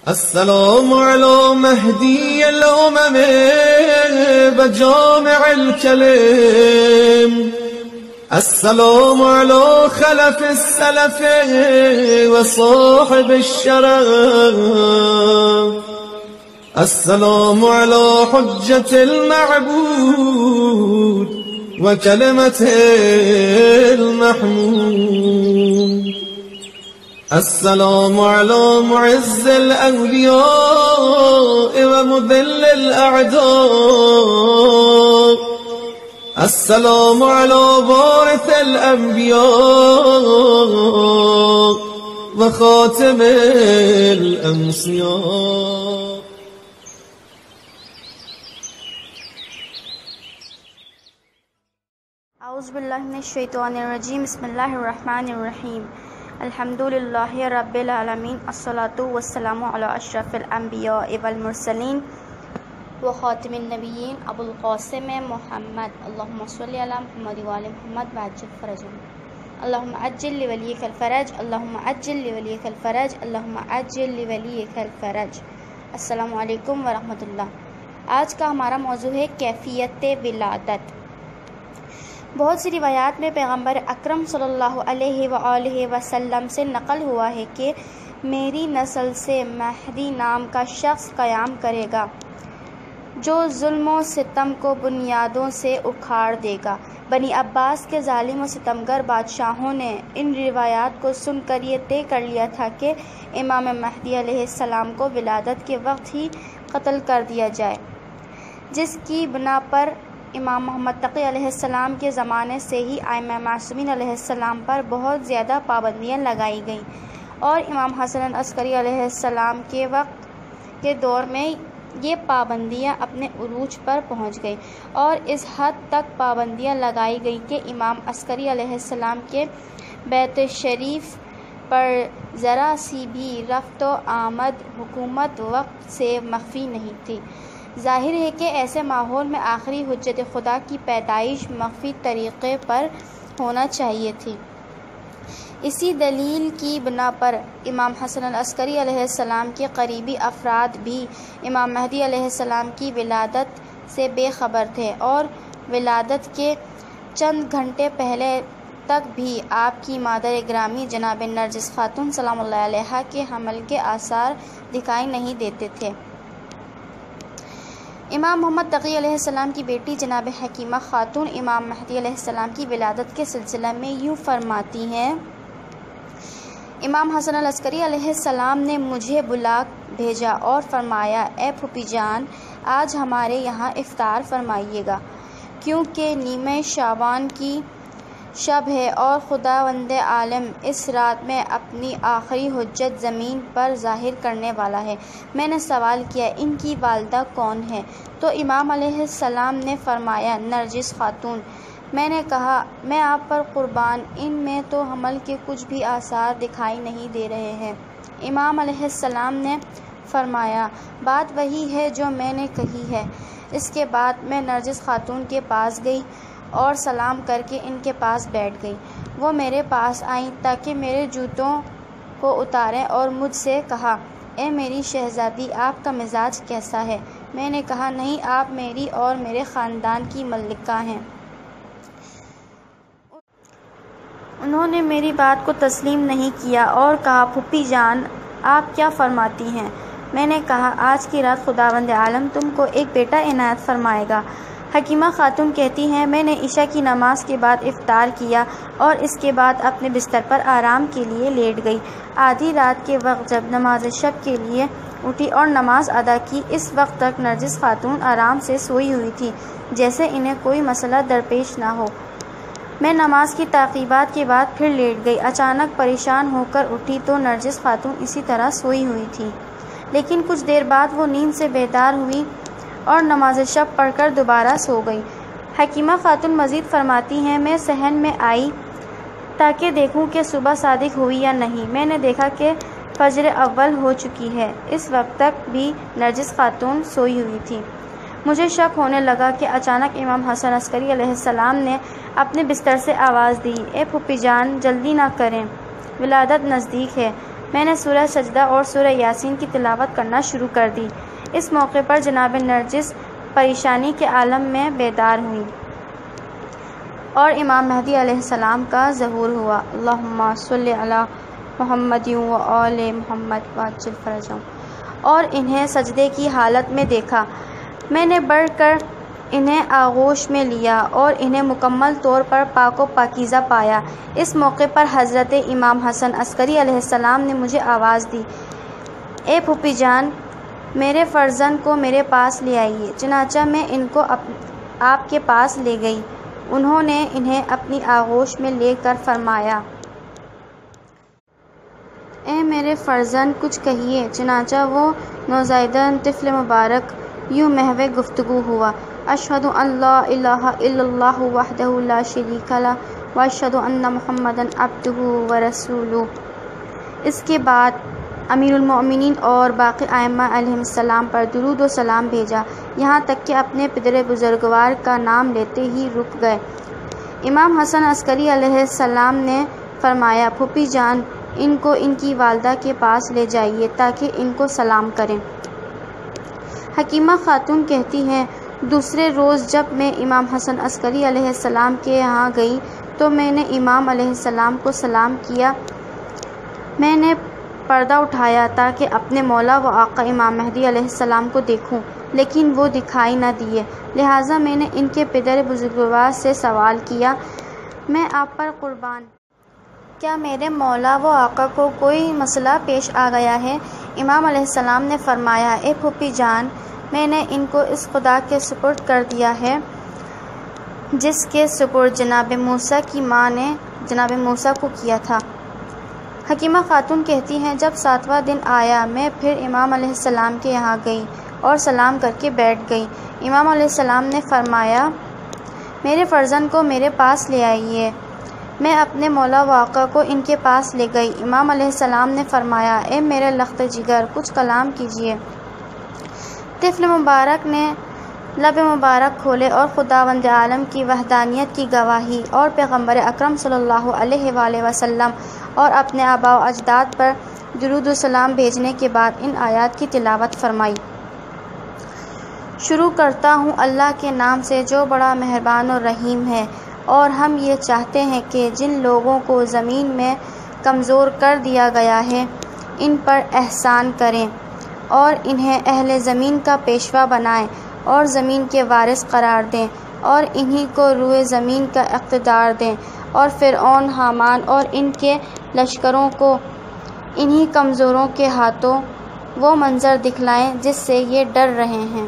السلام على مهدي الأمم بجامع الكلم، السلام على خلف السلف وصاحب الشرف، السلام على حجة المعبود وكلمته المحمود، السلام على معز الأولياء ومذل الأعداء، السلام على وارث الأنبياء وخاتم الأنصياء. اعوذ باللہ من الشیطان الرجیم، بسم اللہ الرحمن الرحیم، الحمدللہ رب العالمین، الصلاۃ والسلام علی اشرف الانبیاء والمرسلین وخاتم النبیین ابو القاسم محمد، اللہم صلی علی محمد وآل محمد وعجل فرجهم، اللہم عجل لولیک الفرج، اللہم عجل لولیک الفرج، اللہم عجل لولیک الفرج۔ السلام علیکم ورحمۃ اللہ۔ آج کا ہمارا موضوع ہے کیفیت ولادت۔ بہت سی روایات میں پیغمبر اکرم صلی اللہ علیہ وآلہ وسلم سے نقل ہوا ہے کہ میری نسل سے مہدی نام کا شخص قیام کرے گا جو ظلم و ستم کو بنیادوں سے اکھاڑ دے گا۔ بنی عباس کے ظالم و ستمگر بادشاہوں نے ان روایات کو سن کر یہ طے کر لیا تھا کہ امام مہدی علیہ السلام کو ولادت کے وقت ہی قتل کر دیا جائے، جس کی بنا پر امام محمد تقی علیہ السلام کے زمانے سے ہی ائمہ معصومین علیہ السلام پر بہت زیادہ پابندیاں لگائی گئیں، اور امام حسن عسکری علیہ السلام کے وقت کے دور میں یہ پابندیاں اپنے عروج پر پہنچ گئیں، اور اس حد تک پابندیاں لگائی گئیں کہ امام عسکری علیہ السلام کے بیت شریف پر ذرا سی بھی رفت و آمد حکومت وقت سے مخفی نہیں تھی۔ ظاہر ہے کہ ایسے ماحول میں آخری حجت خدا کی پیدائش مخفی طریقے پر ہونا چاہیے تھی۔ اسی دلیل کی بنا پر امام حسن عسکری علیہ السلام کے قریبی افراد بھی امام مہدی علیہ السلام کی ولادت سے بے خبر تھے، اور ولادت کے چند گھنٹے پہلے تک بھی آپ کی مادر گرامی جناب نرجس خاتون سلام اللہ علیہا کے حمل کے آثار دکھائی نہیں دیتے تھے۔ امام محمد تقی علیہ السلام کی بیٹی جناب حکیمہ خاتون امام مہدی علیہ السلام کی ولادت کے سلسلہ میں یوں فرماتی ہیں: امام حسن عسکری علیہ السلام نے مجھے بلا بھیجا اور فرمایا، اے پھوپھی جان، آج ہمارے یہاں افطار فرمائیے گا، کیونکہ نیمہ شعبان کی شب ہے اور خداوند عالم اس رات میں اپنی آخری حجت زمین پر ظاہر کرنے والا ہے۔ میں نے سوال کیا، ان کی والدہ کون ہے؟ تو امام علیہ السلام نے فرمایا، نرجس خاتون۔ میں نے کہا، میں آپ پر قربان، ان میں تو حمل کے کچھ بھی آثار دکھائی نہیں دے رہے ہیں۔ امام علیہ السلام نے فرمایا، بات وہی ہے جو میں نے کہی ہے۔ اس کے بعد میں نرجس خاتون کے پاس گئی اور سلام کر کے ان کے پاس بیٹھ گئی۔ وہ میرے پاس آئیں تاکہ میرے جوتوں کو اتاریں اور مجھ سے کہا، اے میری شہزادی، آپ کا مزاج کیسا ہے؟ میں نے کہا، نہیں، آپ میری اور میرے خاندان کی ملکہ ہیں۔ انہوں نے میری بات کو تسلیم نہیں کیا اور کہا، پھوپھی جان، آپ کیا فرماتی ہیں؟ میں نے کہا، آج کی رات خداوند عالم تم کو ایک بیٹا عنایت فرمائے گا۔ حکیمہ خاتون کہتی ہیں، میں نے عشاء کی نماز کے بعد افطار کیا اور اس کے بعد اپنے بستر پر آرام کے لیے لیٹ گئی۔ آدھی رات کے وقت جب نماز شب کے لیے اٹھی اور نماز ادا کی، اس وقت تک نرجس خاتون آرام سے سوئی ہوئی تھی، جیسے انہیں کوئی مسئلہ درپیش نہ ہو۔ میں نماز کی تعقیبات کے بعد پھر لیٹ گئی۔ اچانک پریشان ہو کر اٹھی تو نرجس خاتون اسی طرح سوئی ہوئی تھی، لیکن کچھ دیر بعد وہ نیند سے بیدار ہوئی اور نماز شب پڑھ کر دوبارہ سو گئی۔ حکیمہ خاتون مزید فرماتی ہیں، میں صحن میں آئی تاکہ دیکھوں کہ صبح صادق ہوئی یا نہیں۔ میں نے دیکھا کہ فجر اول ہو چکی ہے۔ اس وقت تک بھی نرجس خاتون سوئی ہوئی تھی۔ مجھے شک ہونے لگا کہ اچانک امام حسن عسکری علیہ السلام نے اپنے بستر سے آواز دی، اے پھوپھی جان، جلدی نہ کریں، ولادت نزدیک ہے۔ میں نے سورہ سجدہ اور سورہ یاسین کی تلاوت کرنا شروع کر دی۔ اس موقع پر جناب نرجس پریشانی کے عالم میں بیدار ہوئیں اور امام مہدی علیہ السلام کا ظہور ہوا۔ اللہم صلی علی محمد و آل محمد وعجل فرجہم، اور انہیں سجدے کی حالت میں دیکھا۔ میں نے بڑھ کر انہیں آغوش میں لیا اور انہیں مکمل طور پر پاک و پاکیزہ پایا۔ اس موقع پر حضرت امام حسن عسکری علیہ السلام نے مجھے آواز دی، اے پھوپھی جان، میرے فرزند کو میرے پاس لے آئیے۔ چنانچہ میں ان کو آپ کے پاس لے گئی۔ انہوں نے انہیں اپنی آغوش میں لے کر فرمایا، اے میرے فرزند کچھ کہیے۔ چنانچہ وہ نوزائیدہ طفل مبارک یوں محو گفتگو ہوا، اشہد ان لا الہ الا اللہ وحدہ لا شریک لہ واشہد ان محمدا عبدہ ورسولہ۔ اس کے بعد امیر المؤمنین اور باقی ائمہ علیہم السلام پر درود و سلام بھیجا، یہاں تک کہ اپنے پدر بزرگوار کا نام لیتے ہی رک گئے۔ امام حسن عسکری علیہ السلام نے فرمایا، پھوپھی جان، ان کو ان کی والدہ کے پاس لے جائیے تاکہ ان کو سلام کریں۔ حکیمہ خاتون کہتی ہیں، دوسرے روز جب میں امام حسن عسکری علیہ السلام کے یہاں گئی تو میں نے امام علیہ السلام کو سلام کیا۔ میں نے پردہ اٹھایا تاکہ اپنے مولا و آقا امام مہدی علیہ السلام کو دیکھوں، لیکن وہ دکھائی نہ دیے۔ لہٰذا میں نے ان کے پدر بزرگوار سے سوال کیا، میں آپ پر قربان، کیا میرے مولا و آقا کو کوئی مسئلہ پیش آ گیا ہے؟ امام علیہ السلام نے فرمایا، اے پھوپھی جان، میں نے ان کو اس خدا کے سپرد کر دیا ہے جس کے سپرد جناب موسیٰ کی ماں نے جناب موسیٰ کو کیا تھا۔ حکیمہ خاتون کہتی ہیں، جب 7واں دن آیا میں پھر امام علیہ السلام کے یہاں گئی اور سلام کر کے بیٹھ گئی۔ امام علیہ السلام نے فرمایا، میرے فرزند کو میرے پاس لے آئیے۔ میں اپنے مولا و آقا کو ان کے پاس لے گئی۔ امام علیہ السلام نے فرمایا، اے میرے لخت جگر، کچھ کلام کیجیے۔ طفل مبارک نے لب مبارک کھولے اور خداوند عالم کی وحدانیت کی گواہی اور پیغمبر اکرم صلی اللہ علیہ وآلہ وسلم اور اپنے آباء و اجداد پر درود و سلام بھیجنے کے بعد ان آیات کی تلاوت فرمائی۔ شروع کرتا ہوں اللہ کے نام سے جو بڑا مہربان اور رحیم ہے، اور ہم یہ چاہتے ہیں کہ جن لوگوں کو زمین میں کمزور کر دیا گیا ہے ان پر احسان کریں اور انہیں اہل زمین کا پیشوا بنائیں اور زمین کے وارث قرار دیں، اور انہی کو روئے زمین کا اقتدار دیں، اور فرعون، حامان اور ان کے لشکروں کو انہی کمزوروں کے ہاتھوں وہ منظر دکھلائیں جس سے یہ ڈر رہے ہیں۔